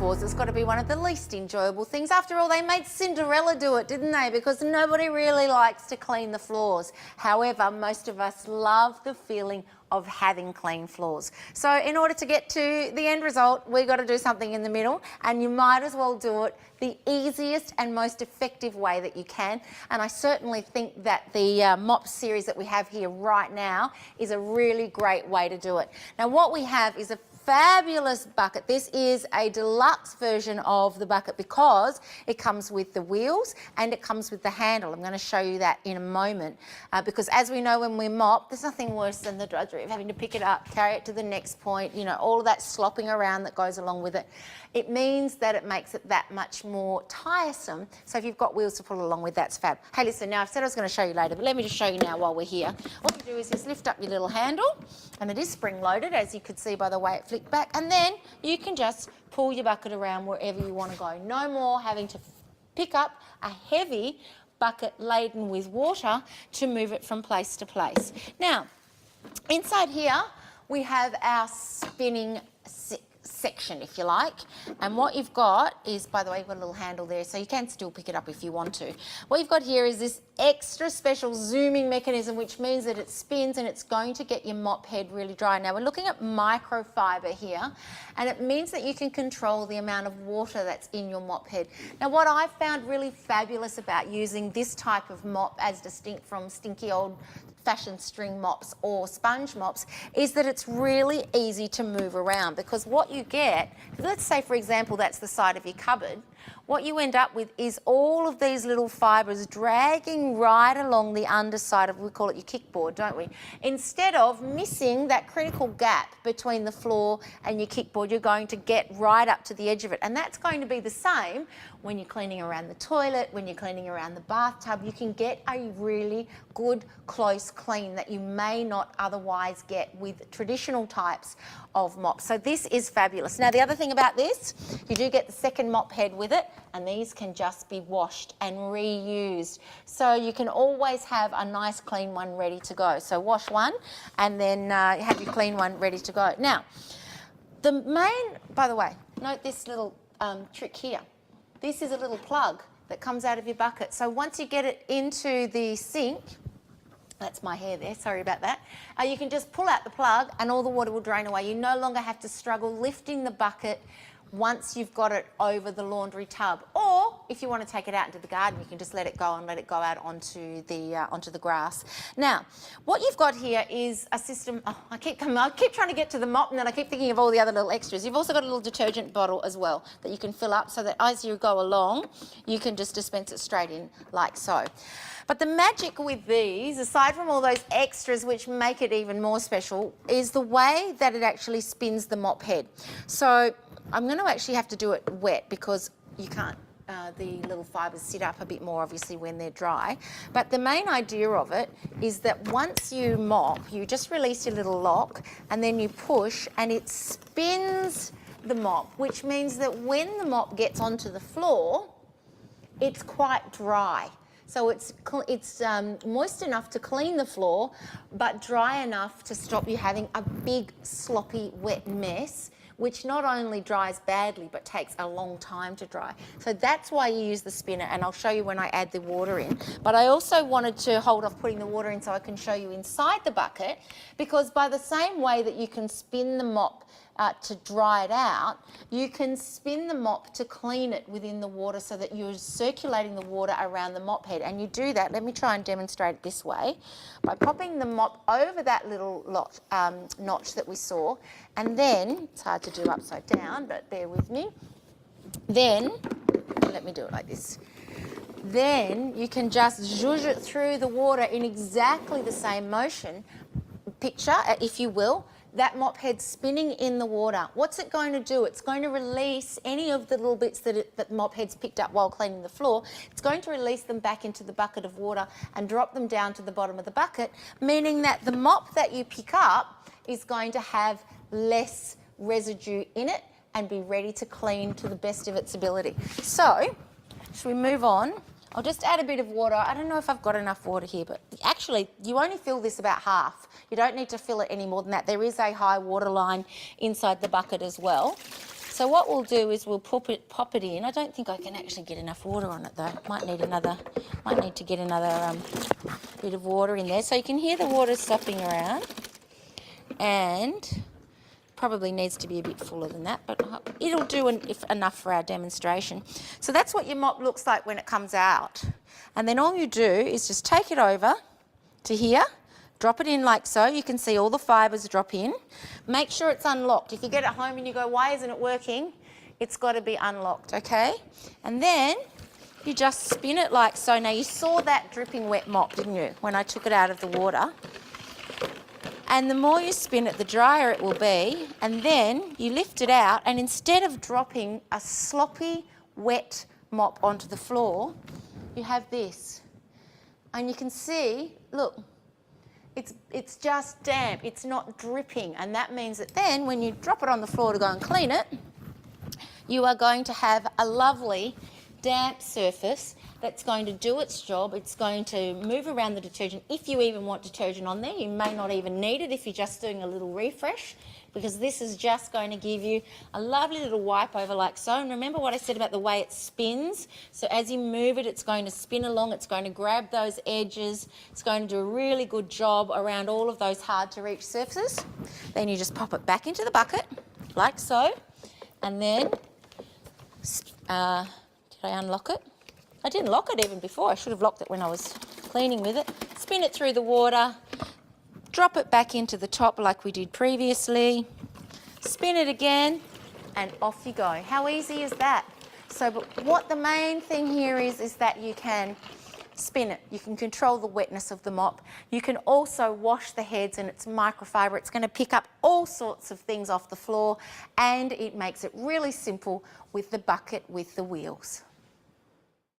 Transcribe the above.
metaphors, it's got to be one of the least enjoyable things. After all, they made Cinderella do it, didn't they? Because nobody really likes to clean the floors. However, most of us love the feeling of having clean floors. So in order to get to the end result, we've got to do something in the middle, and you might as well do it the easiest and most effective way that you can. And I certainly think that the mop series that we have here right now is a really great way to do it. Now, what we have is a fabulous bucket. This is a deluxe version of the bucket because it comes with the wheels and it comes with the handle. I'm going to show you that in a moment because as we know, when we mop, there's nothing worse than the drudgery of having to pick it up, carry it to the next point, you know, all of that slopping around that goes along with it. It means that it makes it that much more tiresome. So if you've got wheels to pull along with, that's fab. Hey, listen, now I've said I was going to show you later, but let me just show you now while we're here. What you do is just lift up your little handle, and it is spring-loaded, as you could see by the way it flicked back, and then you can just pull your bucket around wherever you want to go. No more having to pick up a heavy bucket laden with water to move it from place to place. Now, inside here, we have our spinning section, if you like, and what you've got is, by the way, you've got a little handle there, so you can still pick it up if you want to. What you've got here is this extra special zooming mechanism, which means that it spins and it's going to get your mop head really dry. Now, we're looking at microfiber here, and it means that you can control the amount of water that's in your mop head. Now, what I've found really fabulous about using this type of mop, as distinct from stinky old fashioned string mops or sponge mops, is that it's really easy to move around, because what you get, let's say for example that's the side of your cupboard, what you end up with is all of these little fibres dragging right along the underside of, we call it your kickboard, don't we? Instead of missing that critical gap between the floor and your kickboard, you're going to get right up to the edge of it. And that's going to be the same when you're cleaning around the toilet, when you're cleaning around the bathtub. You can get a really good close clean that you may not otherwise get with traditional types of mops. So this is fabulous. Now, the other thing about this, you do get the second mop head with it, and these can just be washed and reused. So you can always have a nice clean one ready to go. So wash one and then have your clean one ready to go. Now, the main, by the way, note this little trick here. This is a little plug that comes out of your bucket. So once you get it into the sink, that's my hair there, sorry about that. You can just pull out the plug and all the water will drain away. You no longer have to struggle lifting the bucket once you've got it over the laundry tub. Or if you want to take it out into the garden, you can just let it go and let it go out onto the grass. Now, what you've got here is a system, I keep trying to get to the mop and then I keep thinking of all the other little extras. You've also got a little detergent bottle as well that you can fill up so that as you go along, you can just dispense it straight in like so. But the magic with these, aside from all those extras which make it even more special, is the way that it actually spins the mop head. So I'm going to actually have to do it wet because you can't, the little fibres sit up a bit more obviously when they're dry. But the main idea of it is that once you mop, you just release your little lock and then you push and it spins the mop, which means that when the mop gets onto the floor, it's quite dry. So it's moist enough to clean the floor, but dry enough to stop you having a big, sloppy, wet mess, which not only dries badly, but takes a long time to dry. So that's why you use the spinner, and I'll show you when I add the water in. But I also wanted to hold off putting the water in so I can show you inside the bucket, because by the same way that you can spin the mop to dry it out, you can spin the mop to clean it within the water so that you're circulating the water around the mop head. And you do that, let me try and demonstrate it this way, by popping the mop over that little notch that we saw, and then, it's hard to do upside down, but bear with me, then, let me do it like this. Then you can just zhuzh it through the water in exactly the same motion. Picture, if you will, that mop head spinning in the water. What's it going to do? It's going to release any of the little bits that the mop head's picked up while cleaning the floor. It's going to release them back into the bucket of water and drop them down to the bottom of the bucket, meaning that the mop that you pick up is going to have less residue in it and be ready to clean to the best of its ability. So, should we move on? I'll just add a bit of water. I don't know if I've got enough water here, but actually you only fill this about half. You don't need to fill it any more than that. There is a high water line inside the bucket as well. So So what we'll do is we'll pop it in. I don't think I can actually get enough water on it though. Might need to get another bit of water in there. So you can hear the water sopping around, and probably needs to be a bit fuller than that, but it'll do enough for our demonstration. So that's what your mop looks like when it comes out. And then all you do is just take it over to here, drop it in like so. You can see all the fibres drop in. Make sure it's unlocked. If you get it home and you go, why isn't it working? It's got to be unlocked, okay? And then you just spin it like so. Now you saw that dripping wet mop, didn't you, when I took it out of the water? And the more you spin it, the drier it will be. And then you lift it out, and instead of dropping a sloppy, wet mop onto the floor, you have this. And you can see, look, it's just damp. It's not dripping. And that means that then when you drop it on the floor to go and clean it, you are going to have a lovely damp surface that's going to do its job. It's going to move around the detergent. If you even want detergent on there, you may not even need it if you're just doing a little refresh, because this is just going to give you a lovely little wipe over like so. And remember what I said about the way it spins? So as you move it, it's going to spin along, it's going to grab those edges, it's going to do a really good job around all of those hard to reach surfaces. Then you just pop it back into the bucket, like so, and then, did I unlock it? I didn't lock it even before. I should have locked it when I was cleaning with it. Spin it through the water, drop it back into the top like we did previously, spin it again, and off you go. How easy is that? So but what the main thing here is that you can spin it. You can control the wetness of the mop. You can also wash the heads, and it's microfiber. It's going to pick up all sorts of things off the floor, and it makes it really simple with the bucket with the wheels.